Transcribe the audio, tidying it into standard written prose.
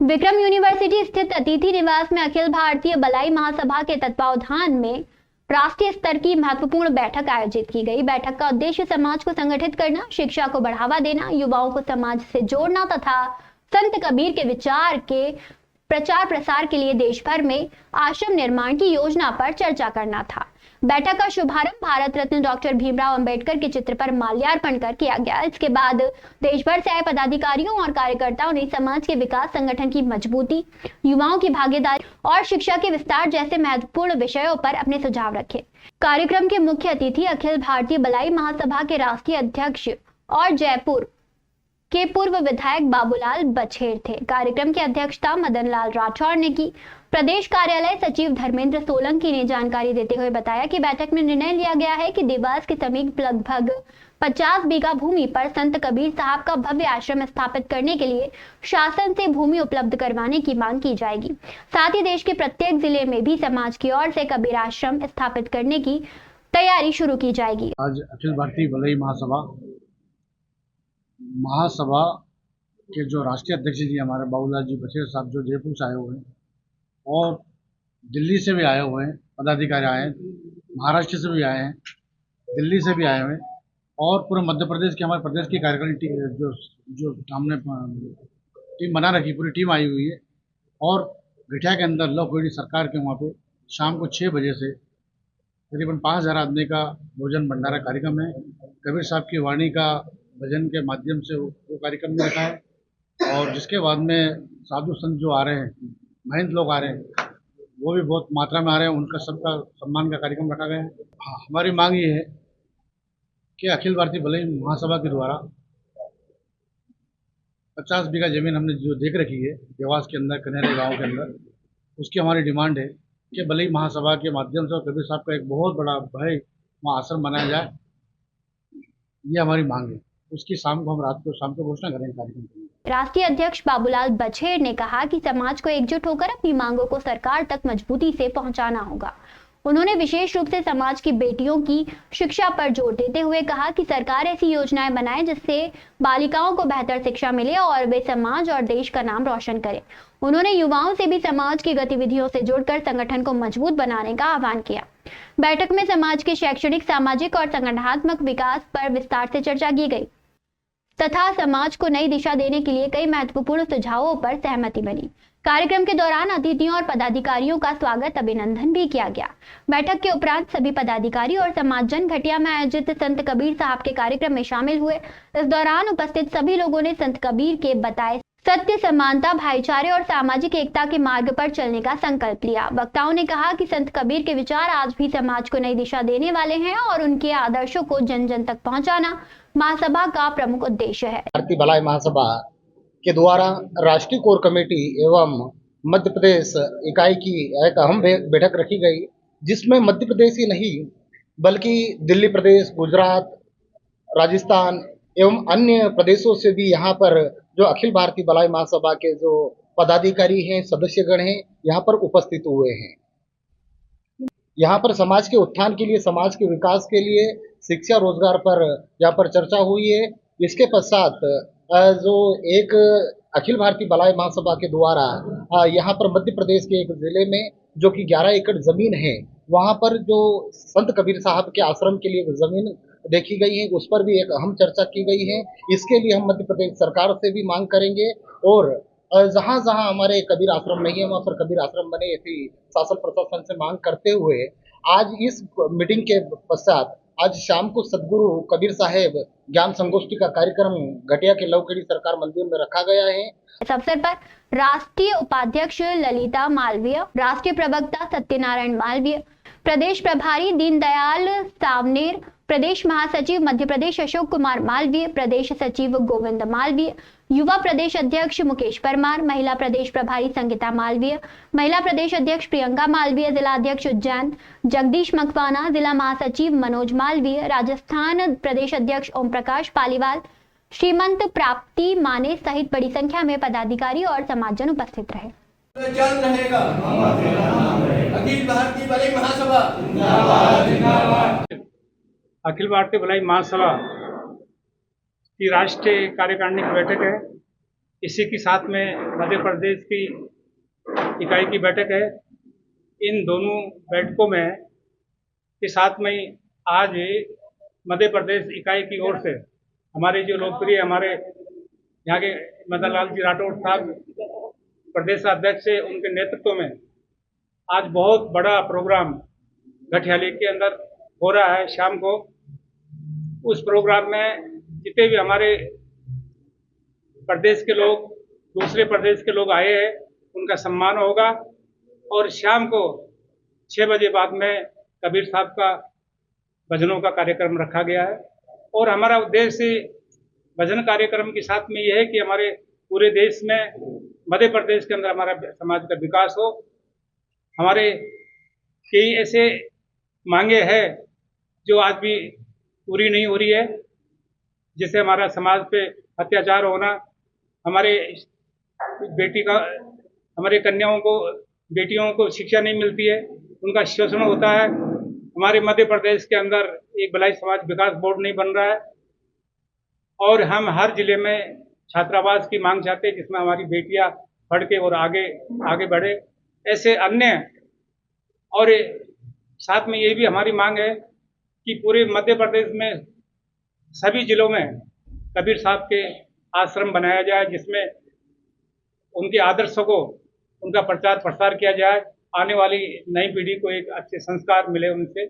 Vikram university स्थित अतिथि निवास में अखिल भारतीय बलाई महासभा के तत्वावधान में राष्ट्रीय स्तर की महत्वपूर्ण बैठक आयोजित की गई। बैठक का उद्देश्य समाज को संगठित करना, शिक्षा को बढ़ावा देना, युवाओं को समाज से जोड़ना तथा संत कबीर के विचार के प्रचार प्रसार के लिए देश भर में आश्रम निर्माण की योजना पर चर्चा करना था। बैठक का शुभारंभ भारत रत्न डॉक्टर भीमराव अंबेडकर के चित्र पर माल्यार्पण कर किया गया। इसके बाद देश भर से आए पदाधिकारियों और कार्यकर्ताओं ने समाज के विकास, संगठन की मजबूती, युवाओं की भागीदारी और शिक्षा के विस्तार जैसे महत्वपूर्ण विषयों पर अपने सुझाव रखे। कार्यक्रम के मुख्य अतिथि अखिल भारतीय बलाई महासभा के राष्ट्रीय अध्यक्ष और जयपुर के पूर्व विधायक बाबूलाल बछेर थे। कार्यक्रम की अध्यक्षता मदन लाल राठौर ने की। प्रदेश कार्यालय सचिव धर्मेंद्र सोलंकी ने जानकारी देते हुए बताया कि बैठक में निर्णय लिया गया है कि देवास के समीप लगभग 50 बीघा भूमि पर संत कबीर साहब का भव्य आश्रम स्थापित करने के लिए शासन से भूमि उपलब्ध करवाने की मांग की जाएगी। साथ ही देश के प्रत्येक जिले में भी समाज की ओर से कबीर आश्रम स्थापित करने की तैयारी शुरू की जाएगी। आज अखिल भारतीय बलाई महासभा के जो राष्ट्रीय अध्यक्ष जी हमारे बाबूलाल जी बछेर साहब, जो जयपुर से आए हुए हैं और दिल्ली से भी आए हुए हैं, पदाधिकारी आए हैं, महाराष्ट्र से भी आए हैं, दिल्ली से भी आए हुए हैं और पूरे मध्य प्रदेश के, हमारे प्रदेश की कार्यकारिणी जो हमने टीम बना रखी, पूरी टीम आई हुई है। और गठिया के अंदर लौकोड़ी सरकार के वहाँ पे शाम को 6 बजे से तकरीबन 5000 आदमी का भोजन भंडारा कार्यक्रम है। कबीर साहब की वाणी का भजन के माध्यम से वो कार्यक्रम में रखा है और जिसके बाद में साधु संत जो आ रहे हैं, महंत लोग आ रहे हैं, वो भी बहुत मात्रा में आ रहे हैं, उनका सबका सम्मान का कार्यक्रम रखा गया है। हमारी मांग ये है कि अखिल भारतीय बलाई महासभा के द्वारा 50 बीघा जमीन हमने जो देख रखी है देवास के अंदर, कनेरे गाँव के अंदर, उसकी हमारी डिमांड है कि बलाई महासभा के माध्यम से कबीर साहब का एक बहुत बड़ा भय वहाँ आश्रम बनाया जाए। ये हमारी मांग है। उसकी शाम को हम रात को शाम को घोषणा करेंगे कार्यक्रम के लिए। राष्ट्रीय अध्यक्ष बाबूलाल बछेर ने कहा कि समाज को एकजुट होकर अपनी मांगों को सरकार तक मजबूती से पहुंचाना होगा। उन्होंने विशेष रूप से समाज की बेटियों की शिक्षा पर जोर देते हुए कहा कि सरकार ऐसी योजनाएं बनाए जिससे बालिकाओं को बेहतर शिक्षा मिले और वे समाज और देश का नाम रोशन करें। उन्होंने युवाओं से भी समाज की गतिविधियों से जुड़कर संगठन को मजबूत बनाने का आह्वान किया। बैठक में समाज के शैक्षणिक, सामाजिक और संगठनात्मक विकास पर विस्तार से चर्चा की गई तथा समाज को नई दिशा देने के लिए कई महत्वपूर्ण सुझावों पर सहमति बनी। कार्यक्रम के दौरान अतिथियों और पदाधिकारियों का स्वागत, अभिनंदन भी किया गया। बैठक के उपरांत सभी पदाधिकारी और समाजजन घटिया में आयोजित संत कबीर साहब के कार्यक्रम में शामिल हुए। इस दौरान उपस्थित सभी लोगों ने संत कबीर के बताए सत्य, समानता, भाईचारे और सामाजिक एकता के मार्ग पर चलने का संकल्प लिया। वक्ताओं ने कहा कि संत कबीर के विचार आज भी समाज को नई दिशा देने वाले हैं और उनके आदर्शों को जन जन तक पहुंचाना महासभा का प्रमुख उद्देश्य है। भारतीय बलाई महासभा के द्वारा राष्ट्रीय कोर कमेटी एवं मध्य प्रदेश इकाई की एक अहम बैठक रखी गई, जिसमें मध्य प्रदेश ही नहीं बल्कि दिल्ली प्रदेश, गुजरात, राजस्थान एवं अन्य प्रदेशों से भी यहाँ पर जो अखिल भारतीय बलाई महासभा के जो पदाधिकारी हैं, सदस्यगण हैं, यहाँ पर उपस्थित हुए हैं। यहाँ पर समाज के उत्थान के लिए, समाज के विकास के लिए, शिक्षा रोजगार पर यहाँ पर चर्चा हुई है। इसके पश्चात जो एक अखिल भारतीय बलाई महासभा के द्वारा यहाँ पर मध्य प्रदेश के एक जिले में जो कि 11 एकड़ जमीन है, वहाँ पर जो संत कबीर साहब के आश्रम के लिए जमीन देखी गई है, उस पर भी एक अहम चर्चा की गई है। इसके लिए हम मध्य प्रदेश सरकार से भी मांग करेंगे और जहाँ जहाँ हमारे कबीर आश्रम नहीं है वहाँ पर कबीर आश्रम बने, ऐसी शासन प्रशासन से मांग करते हुए आज इस मीटिंग के पश्चात आज शाम को सदगुरु कबीर साहेब ज्ञान संगोष्ठी का कार्यक्रम घटिया के लौखेड़ी सरकार मंदिर में रखा गया है। इस अवसर पर राष्ट्रीय उपाध्यक्ष ललिता मालवीय, राष्ट्रीय प्रवक्ता सत्यनारायण मालवीय, प्रदेश प्रभारी दीनदयाल सावनेर, प्रदेश महासचिव मध्य प्रदेश अशोक कुमार मालवीय, प्रदेश सचिव गोविंद मालवीय, युवा प्रदेश अध्यक्ष मुकेश परमार, महिला प्रदेश प्रभारी संगीता मालवीय, महिला प्रदेश अध्यक्ष प्रियंका मालवीय, जिला अध्यक्ष उज्जैन जगदीश मकवाना, जिला महासचिव मनोज मालवीय, राजस्थान प्रदेश अध्यक्ष ओम प्रकाश पालीवाल, श्रीमंत प्राप्ति माने सहित बड़ी संख्या में पदाधिकारी और समाजजन उपस्थित रहे। चल रहेगा अखिल भारतीय बलाई महासभा। अखिल भारतीय बलाई महासभा की राष्ट्रीय कार्यकारिणी की बैठक है। इसी के साथ में मध्य प्रदेश की इकाई की बैठक है। इन दोनों बैठकों में के साथ में ही आज मध्य प्रदेश इकाई की ओर से हमारे जो लोकप्रिय हमारे यहाँ के मदन लाल जी राठौड़ साहब प्रदेश अध्यक्ष से उनके नेतृत्व में आज बहुत बड़ा प्रोग्राम गठियाली के अंदर हो रहा है शाम को। उस प्रोग्राम में जितने भी हमारे प्रदेश के लोग, दूसरे प्रदेश के लोग आए हैं, उनका सम्मान होगा। और शाम को 6 बजे बाद में कबीर साहब का भजनों का कार्यक्रम रखा गया है। और हमारा उद्देश्य भजन कार्यक्रम के साथ में यह है कि हमारे पूरे देश में, मध्य प्रदेश के अंदर हमारा समाज का विकास हो। हमारे कई ऐसे मांगे हैं जो आज भी पूरी नहीं हो रही है, जिससे हमारा समाज पे अत्याचार होना, हमारे बेटियों को शिक्षा नहीं मिलती है, उनका शोषण होता है। हमारे मध्य प्रदेश के अंदर एक भलाई समाज विकास बोर्ड नहीं बन रहा है। और हम हर जिले में छात्रावास की मांग चाहते हैं, जिसमें हमारी बेटियां पढ़ के और आगे बढ़े। ऐसे अन्य और साथ में ये भी हमारी मांग है कि पूरे मध्य प्रदेश में सभी जिलों में कबीर साहब के आश्रम बनाया जाए, जिसमें उनके आदर्शों को, उनका प्रचार प्रसार किया जाए। आने वाली नई पीढ़ी को एक अच्छे संस्कार मिले उनसे।